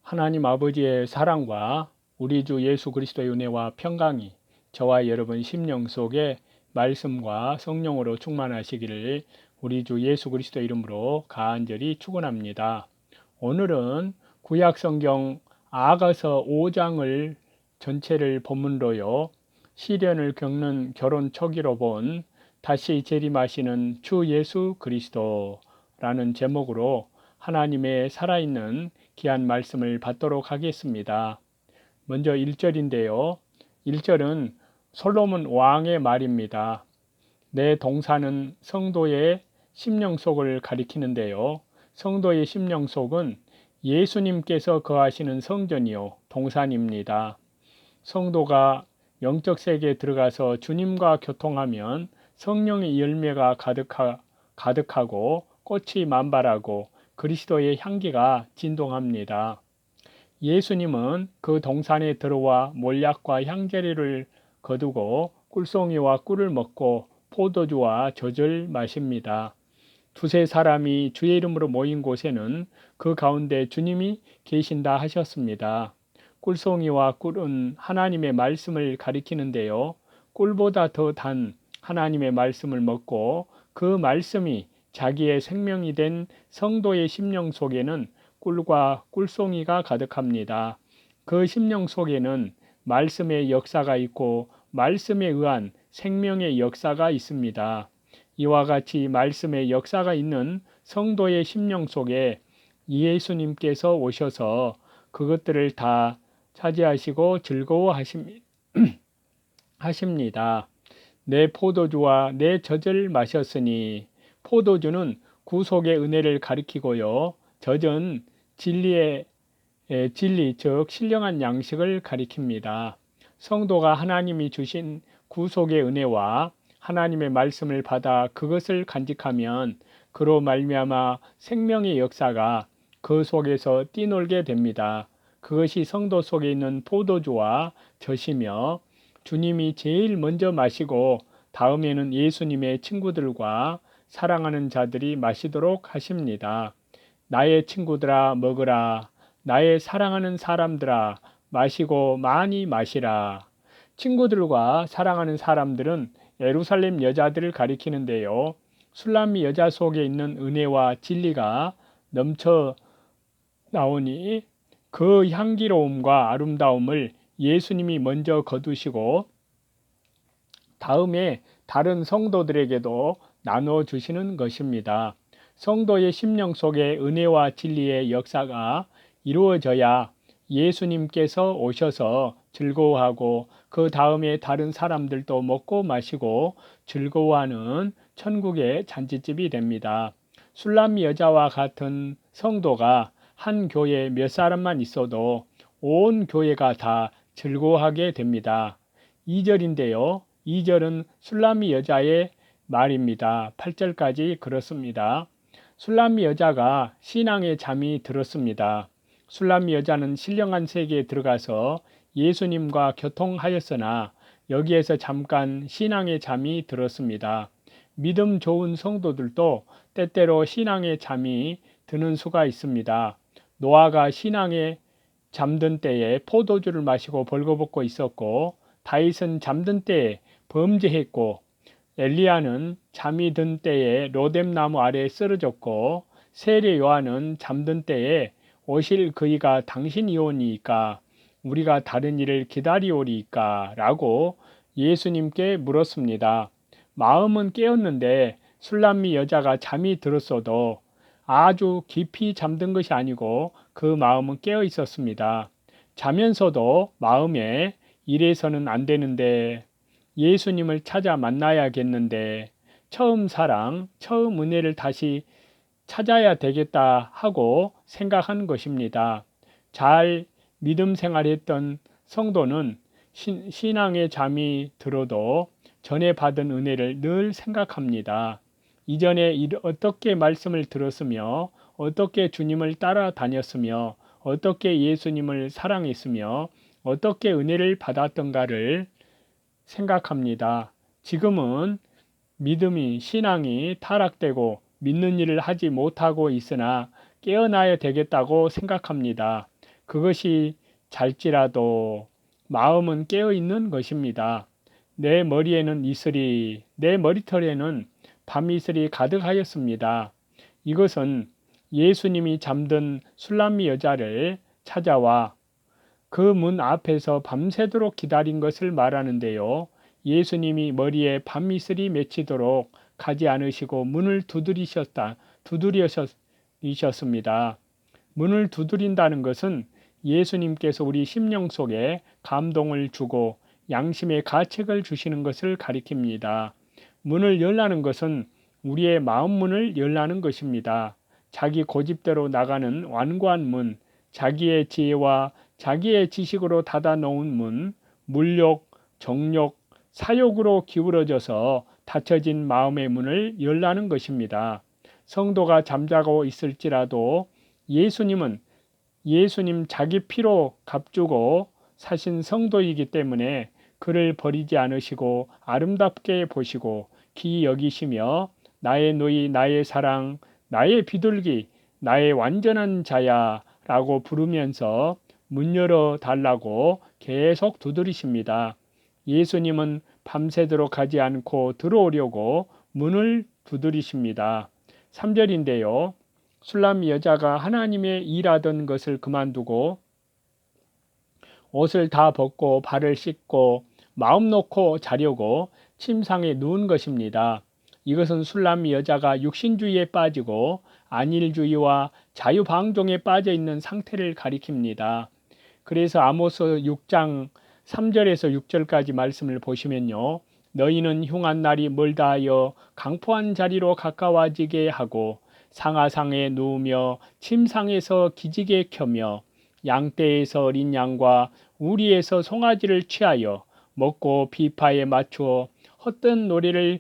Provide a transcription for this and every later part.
하나님 아버지의 사랑과 우리 주 예수 그리스도의 은혜와 평강이 저와 여러분 심령 속에 말씀과 성령으로 충만하시기를 우리 주 예수 그리스도 이름으로 간절히 축원합니다. 오늘은 구약 성경 아가서 5장을 전체를 본문으로요. 시련을 겪는 결혼 초기로 본 다시 재림하시는 주 예수 그리스도라는 제목으로 하나님의 살아있는 귀한 말씀을 받도록 하겠습니다. 먼저 1절인데요. 1절은 솔로몬 왕의 말입니다. 내 동사는 성도의 심령속을 가리키는데요. 성도의 심령속은 예수님께서 거하시는 성전이요 동산입니다. 성도가 영적 세계에 들어가서 주님과 교통하면 성령의 열매가 가득하고 꽃이 만발하고 그리스도의 향기가 진동합니다. 예수님은 그 동산에 들어와 몰약과 향재료를 거두고 꿀송이와 꿀을 먹고 포도주와 젖을 마십니다. 두세 사람이 주의 이름으로 모인 곳에는 그 가운데 주님이 계신다 하셨습니다. 꿀송이와 꿀은 하나님의 말씀을 가리키는데요. 꿀보다 더 단 하나님의 말씀을 먹고 그 말씀이 자기의 생명이 된 성도의 심령 속에는 꿀과 꿀송이가 가득합니다. 그 심령 속에는 말씀의 역사가 있고 말씀에 의한 생명의 역사가 있습니다. 이와 같이 말씀의 역사가 있는 성도의 심령 속에 예수님께서 오셔서 그것들을 다 차지하시고 즐거워하십니다. 내 포도주와 내 젖을 마셨으니, 포도주는 구속의 은혜를 가리키고요. 젖은 진리, 즉 신령한 양식을 가리킵니다. 성도가 하나님이 주신 구속의 은혜와 하나님의 말씀을 받아 그것을 간직하면 그로 말미암아 생명의 역사가 그 속에서 뛰놀게 됩니다. 그것이 성도 속에 있는 포도주와 젖이며 주님이 제일 먼저 마시고 다음에는 예수님의 친구들과 사랑하는 자들이 마시도록 하십니다. 나의 친구들아 먹으라. 나의 사랑하는 사람들아 마시고 많이 마시라. 친구들과 사랑하는 사람들은 예루살렘 여자들을 가리키는데요. 술람미 여자 속에 있는 은혜와 진리가 넘쳐 나오니 그 향기로움과 아름다움을 예수님이 먼저 거두시고 다음에 다른 성도들에게도 나눠주시는 것입니다. 성도의 심령 속에 은혜와 진리의 역사가 이루어져야 예수님께서 오셔서 즐거워하고 그 다음에 다른 사람들도 먹고 마시고 즐거워하는 천국의 잔치집이 됩니다. 술람미 여자와 같은 성도가 한 교회에 몇 사람만 있어도 온 교회가 다 즐거워하게 됩니다. 2절인데요. 2절은 술람미 여자의 말입니다. 8절까지 그렇습니다. 술람미 여자가 신앙에 잠이 들었습니다. 술람미 여자는 신령한 세계에 들어가서 예수님과 교통하였으나 여기에서 잠깐 신앙에 잠이 들었습니다. 믿음 좋은 성도들도 때때로 신앙에 잠이 드는 수가 있습니다. 노아가 신앙에 잠든 때에 포도주를 마시고 벌거벗고 있었고, 다윗은 잠든 때에 범죄했고, 엘리야는 잠이 든 때에 로뎀나무 아래에 쓰러졌고, 세례 요한은 잠든 때에 오실 그이가 당신이오니이까 우리가 다른 일을 기다리오리이까 라고 예수님께 물었습니다. 마음은 깨었는데 술람미 여자가 잠이 들었어도 아주 깊이 잠든 것이 아니고 그 마음은 깨어 있었습니다. 자면서도 마음에 이래서는 안 되는데, 예수님을 찾아 만나야겠는데, 처음 사랑, 처음 은혜를 다시 찾아야 되겠다 하고 생각한 것입니다. 잘 믿음 생활했던 성도는 신앙의 잠이 들어도 전에 받은 은혜를 늘 생각합니다. 이전에 어떻게 말씀을 들었으며 어떻게 주님을 따라다녔으며 어떻게 예수님을 사랑했으며 어떻게 은혜를 받았던가를 생각합니다. 지금은 믿음이, 신앙이 타락되고 믿는 일을 하지 못하고 있으나 깨어나야 되겠다고 생각합니다. 그것이 잘지라도 마음은 깨어 있는 것입니다. 내 머리에는 이슬이, 내 머리털에는 밤이슬이 가득하였습니다. 이것은 예수님이 잠든 술람미 여자를 찾아와 그 문 앞에서 밤새도록 기다린 것을 말하는데요. 예수님이 머리에 밤이슬이 맺히도록 가지 않으시고 문을 두드리셨습니다. 문을 두드린다는 것은 예수님께서 우리 심령 속에 감동을 주고 양심의 가책을 주시는 것을 가리킵니다. 문을 열라는 것은 우리의 마음 문을 열라는 것입니다. 자기 고집대로 나가는 완고한 문, 자기의 지혜와 자기의 지식으로 닫아 놓은 문, 물욕, 정욕, 사욕으로 기울어져서 닫혀진 마음의 문을 열라는 것입니다. 성도가 잠자고 있을지라도 예수님 자기 피로 값주고 사신 성도이기 때문에 그를 버리지 않으시고 아름답게 보시고 귀히 여기시며 나의 누이, 나의 사랑, 나의 비둘기, 나의 완전한 자야 라고 부르면서 문 열어 달라고 계속 두드리십니다. 예수님은 밤새도록 가지 않고 들어오려고 문을 두드리십니다. 3절인데요. 술람 여자가 하나님의 일하던 것을 그만두고 옷을 다 벗고 발을 씻고 마음 놓고 자려고 침상에 누운 것입니다. 이것은 술람 여자가 육신주의에 빠지고 안일주의와 자유방종에 빠져 있는 상태를 가리킵니다. 그래서 아모스 6장 3절에서 6절까지 말씀을 보시면요. 너희는 흉한 날이 멀다 하여 강포한 자리로 가까워지게 하고 상하상에 누우며 침상에서 기지개 켜며 양떼에서 어린 양과 우리에서 송아지를 취하여 먹고 비파에 맞추어 헛된 노래를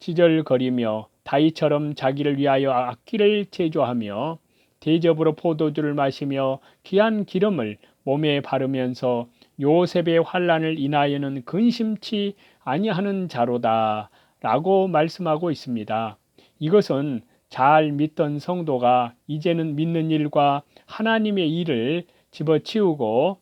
지절거리며 다이처럼 자기를 위하여 악기를 제조하며 대접으로 포도주를 마시며 귀한 기름을 몸에 바르면서 요셉의 환난을 인하여는 근심치 아니하는 자로다 라고 말씀하고 있습니다. 이것은 잘 믿던 성도가 이제는 믿는 일과 하나님의 일을 집어치우고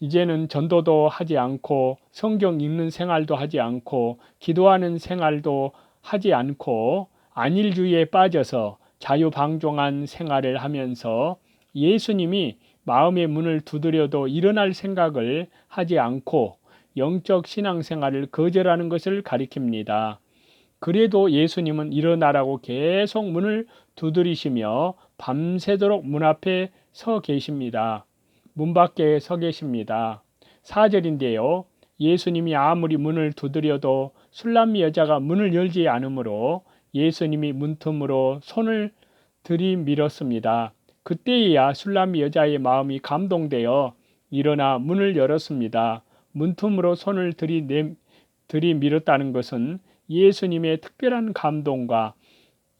이제는 전도도 하지 않고 성경 읽는 생활도 하지 않고 기도하는 생활도 하지 않고 안일주의에 빠져서 자유방종한 생활을 하면서 예수님이 마음의 문을 두드려도 일어날 생각을 하지 않고 영적 신앙생활을 거절하는 것을 가리킵니다. 그래도 예수님은 일어나라고 계속 문을 두드리시며 밤새도록 문 앞에 서 계십니다. 문 밖에 서 계십니다. 4절인데요. 예수님이 아무리 문을 두드려도 술람미 여자가 문을 열지 않으므로 예수님이 문틈으로 손을 들이밀었습니다. 그때야 술람미 여자의 마음이 감동되어 일어나 문을 열었습니다. 문틈으로 손을 들이밀었다는 것은 예수님의 특별한 감동과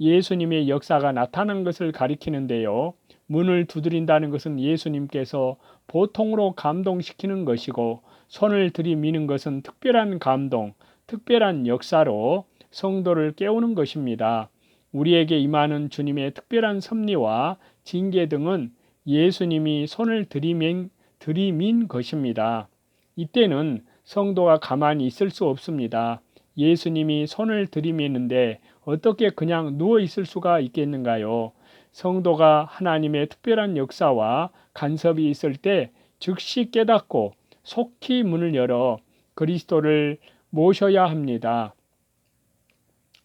예수님의 역사가 나타난 것을 가리키는데요. 문을 두드린다는 것은 예수님께서 보통으로 감동시키는 것이고 손을 들이미는 것은 특별한 감동, 특별한 역사로 성도를 깨우는 것입니다. 우리에게 임하는 주님의 특별한 섭리와 징계 등은 예수님이 손을 들이민 것입니다. 이때는 성도가 가만히 있을 수 없습니다. 예수님이 손을 들이미는데 어떻게 그냥 누워 있을 수가 있겠는가요? 성도가 하나님의 특별한 역사와 간섭이 있을 때 즉시 깨닫고 속히 문을 열어 그리스도를 모셔야 합니다.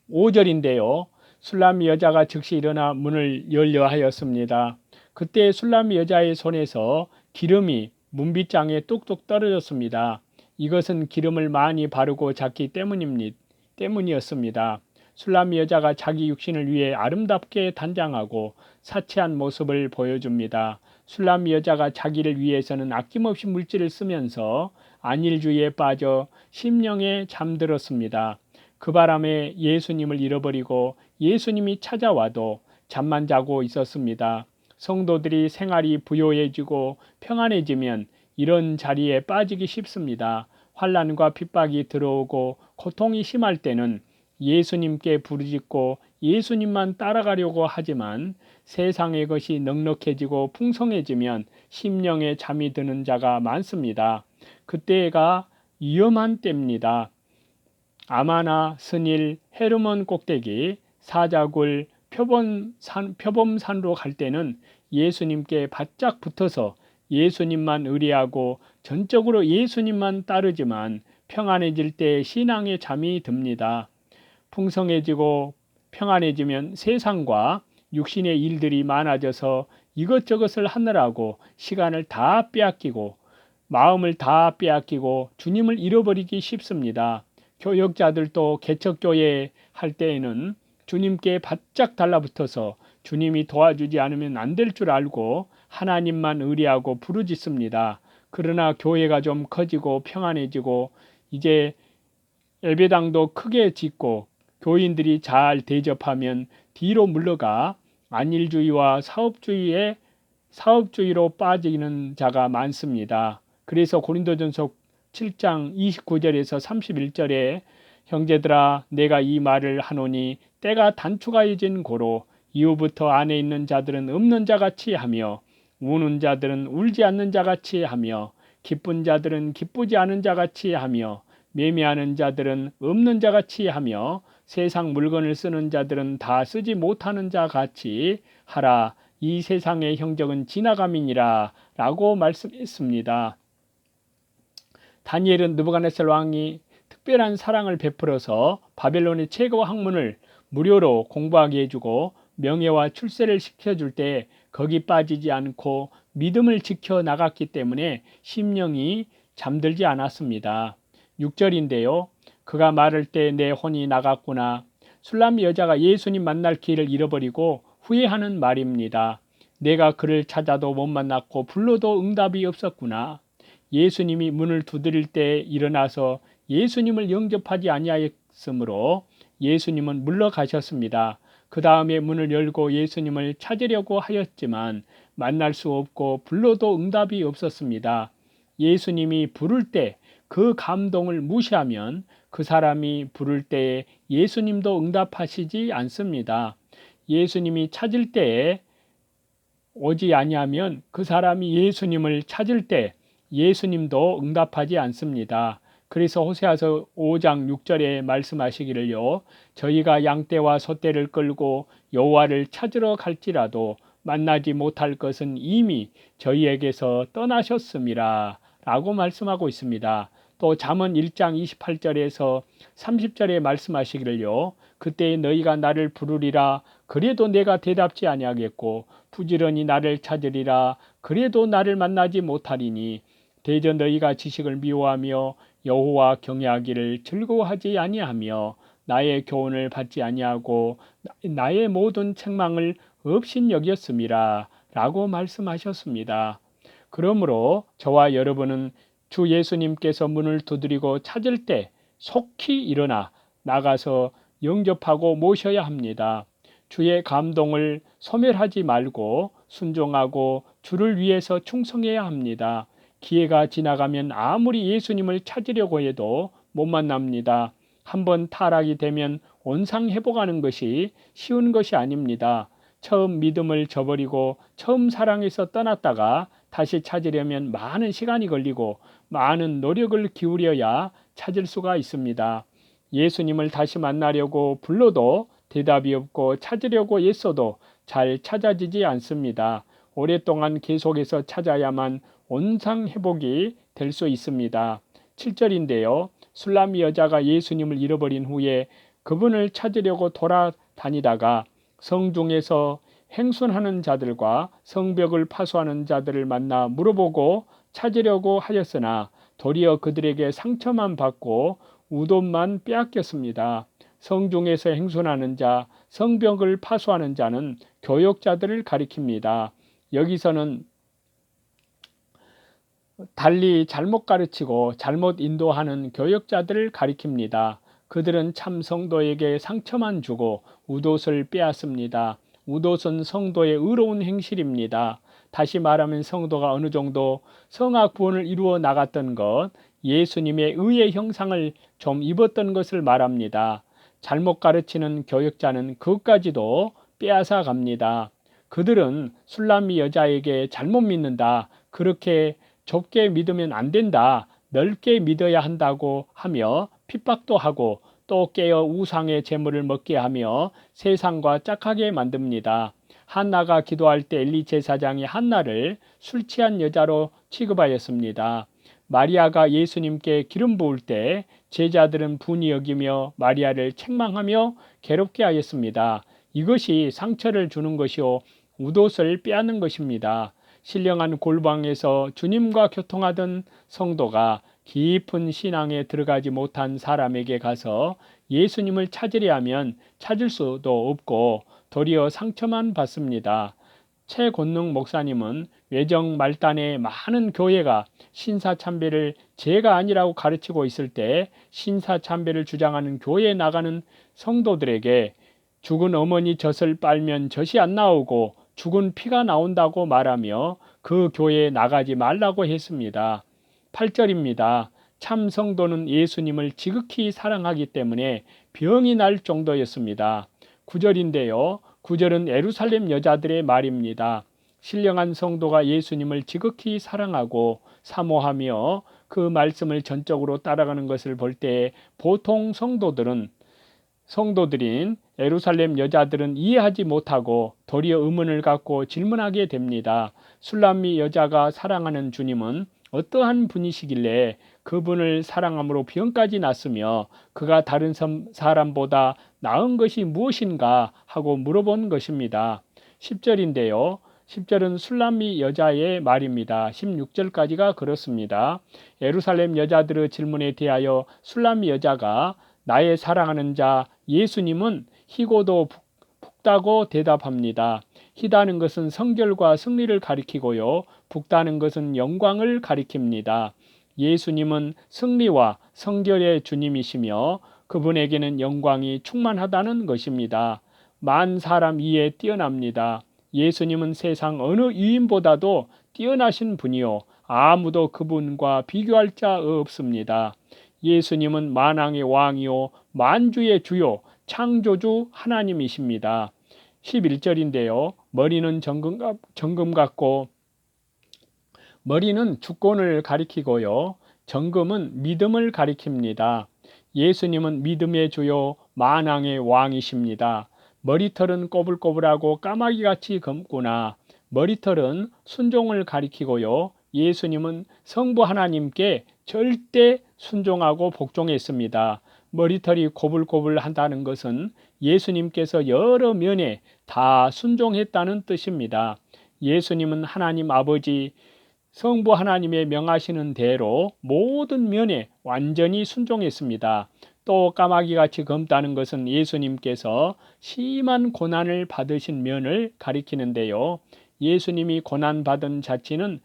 5절인데요. 술람미 여자가 즉시 일어나 문을 열려 하였습니다. 그때 술람미 여자의 손에서 기름이 문빗장에 뚝뚝 떨어졌습니다. 이것은 기름을 많이 바르고 잤기 때문이었습니다. 술람미 여자가 자기 육신을 위해 아름답게 단장하고 사치한 모습을 보여줍니다. 술람미 여자가 자기를 위해서는 아낌없이 물질을 쓰면서 안일주의에 빠져 심령에 잠들었습니다. 그 바람에 예수님을 잃어버리고 예수님이 찾아와도 잠만 자고 있었습니다. 성도들이 생활이 부요해지고 평안해지면 이런 자리에 빠지기 쉽습니다. 환난과 핍박이 들어오고 고통이 심할 때는 예수님께 부르짖고 예수님만 따라가려고 하지만 세상의 것이 넉넉해지고 풍성해지면 심령에 잠이 드는 자가 많습니다. 그때가 위험한 때입니다. 아마나, 스닐, 헤르몬 꼭대기, 사자굴, 표범산으로 갈 때는 예수님께 바짝 붙어서 예수님만 의뢰하고 전적으로 예수님만 따르지만 평안해질 때 신앙에 잠이 듭니다. 풍성해지고 평안해지면 세상과 육신의 일들이 많아져서 이것저것을 하느라고 시간을 다 빼앗기고 마음을 다 빼앗기고 주님을 잃어버리기 쉽습니다. 교역자들도 개척교회 할 때에는 주님께 바짝 달라붙어서 주님이 도와주지 않으면 안 될 줄 알고 하나님만 의뢰하고 부르짖습니다. 그러나 교회가 좀 커지고 평안해지고 이제 예배당도 크게 짓고 교인들이 잘 대접하면 뒤로 물러가 안일주의와 사업주의로 빠지는 자가 많습니다. 그래서 고린도전서 7장 29절에서 31절에 형제들아 내가 이 말을 하노니 때가 단축하여진 고로 이후부터 안에 있는 자들은 없는 자같이 하며 우는 자들은 울지 않는 자같이 하며 기쁜 자들은 기쁘지 않은 자같이 하며 매매하는 자들은 없는 자같이 하며 세상 물건을 쓰는 자들은 다 쓰지 못하는 자같이 하라. 이 세상의 형적은 지나감이니라 라고 말씀했습니다. 다니엘은 느부갓네살 왕이 특별한 사랑을 베풀어서 바벨론의 최고 학문을 무료로 공부하게 해주고 명예와 출세를 시켜줄 때 거기 빠지지 않고 믿음을 지켜 나갔기 때문에 심령이 잠들지 않았습니다. 6절인데요. 그가 말할 때 내 혼이 나갔구나. 술람 여자가 예수님 만날 길을 잃어버리고 후회하는 말입니다. 내가 그를 찾아도 못 만났고 불러도 응답이 없었구나. 예수님이 문을 두드릴 때 일어나서 예수님을 영접하지 아니하였으므로 예수님은 물러가셨습니다. 그 다음에 문을 열고 예수님을 찾으려고 하였지만 만날 수 없고 불러도 응답이 없었습니다. 예수님이 부를 때 그 감동을 무시하면 그 사람이 부를 때에 예수님도 응답하시지 않습니다. 예수님이 찾을 때에 오지 아니하면 그 사람이 예수님을 찾을 때 예수님도 응답하지 않습니다. 그래서 호세아서 5장 6절에 말씀하시기를요. 저희가 양떼와 소떼를 끌고 여호와를 찾으러 갈지라도 만나지 못할 것은 이미 저희에게서 떠나셨음이라 라고 말씀하고 있습니다. 또 잠언 1장 28절에서 30절에 말씀하시기를요. 그때 너희가 나를 부르리라 그래도 내가 대답지 아니하겠고 부지런히 나를 찾으리라 그래도 나를 만나지 못하리니 대저 너희가 지식을 미워하며 여호와 경외하기를 즐거워하지 아니하며 나의 교훈을 받지 아니하고 나의 모든 책망을 업신여겼음이라 라고 말씀하셨습니다. 그러므로 저와 여러분은 주 예수님께서 문을 두드리고 찾을 때 속히 일어나 나가서 영접하고 모셔야 합니다. 주의 감동을 소멸하지 말고 순종하고 주를 위해서 충성해야 합니다. 기회가 지나가면 아무리 예수님을 찾으려고 해도 못 만납니다. 한번 타락이 되면 온상 회복하는 것이 쉬운 것이 아닙니다. 처음 믿음을 저버리고 처음 사랑해서 떠났다가 다시 찾으려면 많은 시간이 걸리고 많은 노력을 기울여야 찾을 수가 있습니다. 예수님을 다시 만나려고 불러도 대답이 없고 찾으려고 애써도 잘 찾아지지 않습니다. 오랫동안 계속해서 찾아야만 온상 회복이 될 수 있습니다. 7절인데요. 술람 여자가 예수님을 잃어버린 후에 그분을 찾으려고 돌아다니다가 성중에서 행순하는 자들과 성벽을 파수하는 자들을 만나 물어보고 찾으려고 하였으나 도리어 그들에게 상처만 받고 우돈만 빼앗겼습니다. 성중에서 행순하는 자, 성벽을 파수하는 자는 교역자들을 가리킵니다. 여기서는 달리 잘못 가르치고 잘못 인도하는 교역자들을 가리킵니다. 그들은 참 성도에게 상처만 주고 우돛을 빼앗습니다. 우돛은 성도의 의로운 행실입니다. 다시 말하면 성도가 어느 정도 성악 구원을 이루어 나갔던 것, 예수님의 의의 형상을 좀 입었던 것을 말합니다. 잘못 가르치는 교역자는 그것까지도 빼앗아 갑니다. 그들은 술람미 여자에게 잘못 믿는다, 그렇게 좁게 믿으면 안 된다, 넓게 믿어야 한다고 하며 핍박도 하고 또 깨어 우상의 제물을 먹게 하며 세상과 짝하게 만듭니다. 한나가 기도할 때 엘리 제사장이 한나를 술 취한 여자로 취급하였습니다. 마리아가 예수님께 기름 부을 때 제자들은 분이 여기며 마리아를 책망하며 괴롭게 하였습니다. 이것이 상처를 주는 것이요 웃옷을 빼앗는 것입니다. 신령한 골방에서 주님과 교통하던 성도가 깊은 신앙에 들어가지 못한 사람에게 가서 예수님을 찾으려 하면 찾을 수도 없고 도리어 상처만 받습니다. 최곤능 목사님은 외정 말단의 많은 교회가 신사참배를 죄가 아니라고 가르치고 있을 때 신사참배를 주장하는 교회에 나가는 성도들에게 죽은 어머니 젖을 빨면 젖이 안 나오고 죽은 피가 나온다고 말하며 그 교회에 나가지 말라고 했습니다. 8절입니다. 참 성도는 예수님을 지극히 사랑하기 때문에 병이 날 정도였습니다. 9절인데요. 9절은 예루살렘 여자들의 말입니다. 신령한 성도가 예수님을 지극히 사랑하고 사모하며 그 말씀을 전적으로 따라가는 것을 볼 때 보통 성도들인 예루살렘 여자들은 이해하지 못하고 도리어 의문을 갖고 질문하게 됩니다. 술람미 여자가 사랑하는 주님은 어떠한 분이시길래 그분을 사랑함으로 병까지 났으며 그가 다른 사람보다 나은 것이 무엇인가 하고 물어본 것입니다. 10절인데요. 10절은 술람미 여자의 말입니다. 16절까지가 그렇습니다. 예루살렘 여자들의 질문에 대하여 술람미 여자가 나의 사랑하는 자 예수님은 희고도 붓다고 대답합니다. 희다는 것은 성결과 승리를 가리키고요. 붓다는 것은 영광을 가리킵니다. 예수님은 승리와 성결의 주님이시며 그분에게는 영광이 충만하다는 것입니다. 만 사람 이에 뛰어납니다. 예수님은 세상 어느 유인보다도 뛰어나신 분이요 아무도 그분과 비교할 자 없습니다. 예수님은 만왕의 왕이요 만주의 주요 창조주 하나님이십니다. 11절인데요. 머리는 정금 같고 머리는 주권을 가리키고요. 정금은 믿음을 가리킵니다. 예수님은 믿음의 주요 만왕의 왕이십니다. 머리털은 꼬불꼬불하고 까마귀같이 검구나. 머리털은 순종을 가리키고요. 예수님은 성부 하나님께 절대 순종하고 복종했습니다. 머리털이 고불고불한다는 것은 예수님께서 여러 면에 다 순종했다는 뜻입니다. 예수님은 하나님 아버지 성부 하나님의 명하시는 대로 모든 면에 완전히 순종했습니다. 또 까마귀같이 검다는 것은 예수님께서 심한 고난을 받으신 면을 가리키는데요. 예수님이 고난받은 자체는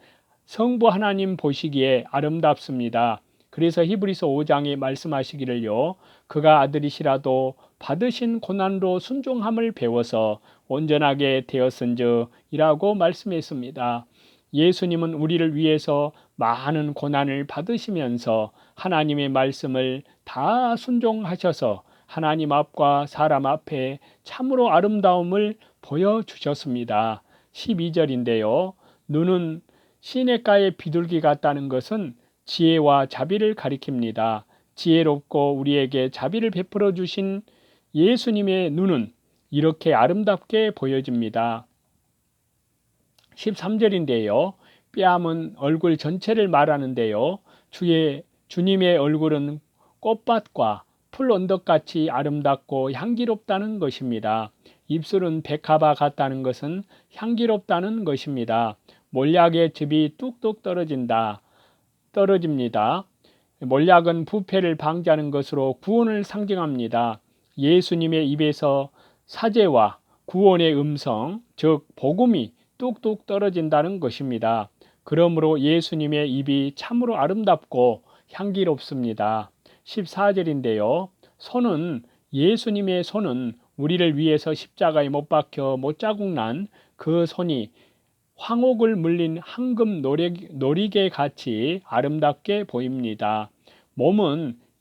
성부 하나님 보시기에 아름답습니다. 그래서 히브리서 5장에 말씀하시기를요. 그가 아들이시라도 받으신 고난으로 순종함을 배워서 온전하게 되었은저이라고 말씀했습니다. 예수님은 우리를 위해서 많은 고난을 받으시면서 하나님의 말씀을 다 순종하셔서 하나님 앞과 사람 앞에 참으로 아름다움을 보여주셨습니다. 12절인데요. 눈은 시냇가의 비둘기 같다는 것은 지혜와 자비를 가리킵니다. 지혜롭고 우리에게 자비를 베풀어 주신 예수님의 눈은 이렇게 아름답게 보여집니다. 13절인데요. 뺨은 얼굴 전체를 말하는데요. 주님의 얼굴은 꽃밭과 풀 언덕같이 아름답고 향기롭다는 것입니다. 입술은 백합화 같다는 것은 향기롭다는 것입니다. 몰약의 즙이 뚝뚝 떨어집니다. 몰약은 부패를 방지하는 것으로 구원을 상징합니다. 예수님의 입에서 사죄와 구원의 음성, 즉 복음이 뚝뚝 떨어진다는 것입니다. 그러므로 예수님의 입이 참으로 아름답고 향기롭습니다. 14절인데요. 예수님의 손은 우리를 위해서 십자가에 못 박혀 못자국 난 그 손이 황옥을 물린 황금 놀이개 같이 아름답게 보입니다.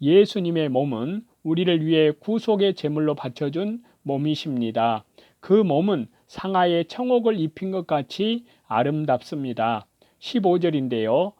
예수님의 몸은 우리를 위해 구속의 제물로 바쳐준 몸이십니다. 그 몸은 상하에 청옥을 입힌 것 같이 아름답습니다. 15절인데요.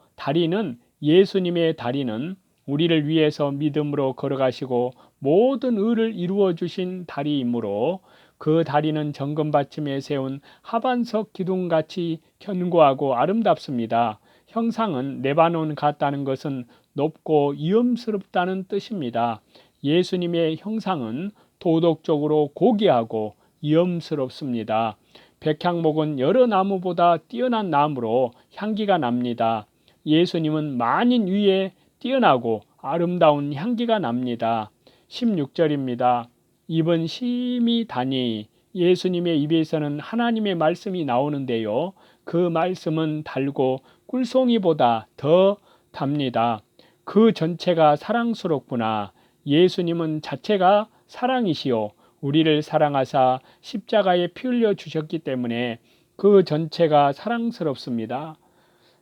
예수님의 다리는 우리를 위해서 믿음으로 걸어가시고 모든 의를 이루어 주신 다리이므로 그 다리는 정금받침에 세운 하반석 기둥같이 견고하고 아름답습니다. 형상은 레바논 같다는 것은 높고 위엄스럽다는 뜻입니다. 예수님의 형상은 도덕적으로 고귀하고 위엄스럽습니다. 백향목은 여러 나무보다 뛰어난 나무로 향기가 납니다. 예수님은 만인 위에 뛰어나고 아름다운 향기가 납니다. 16절입니다. 입은 심이 다니 예수님의 입에서는 하나님의 말씀이 나오는데요. 그 말씀은 달고 꿀송이보다 더 답니다. 그 전체가 사랑스럽구나. 예수님은 자체가 사랑이시요. 우리를 사랑하사 십자가에 피 흘려 주셨기 때문에 그 전체가 사랑스럽습니다.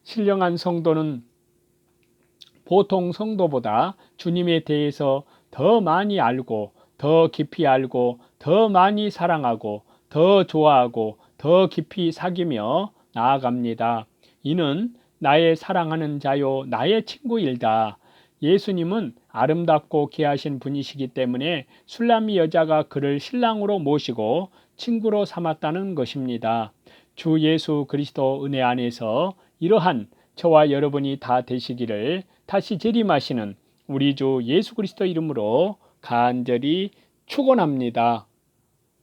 신령한 성도는 보통 성도보다 주님에 대해서 더 많이 알고 더 깊이 알고 더 많이 사랑하고 더 좋아하고 더 깊이 사귀며 나아갑니다. 이는 나의 사랑하는 자요 나의 친구일다. 예수님은 아름답고 귀하신 분이시기 때문에 술람미 여자가 그를 신랑으로 모시고 친구로 삼았다는 것입니다. 주 예수 그리스도 은혜 안에서 이러한 저와 여러분이 다 되시기를 다시 재림하시는 우리 주 예수 그리스도 이름으로 간절히 축원합니다.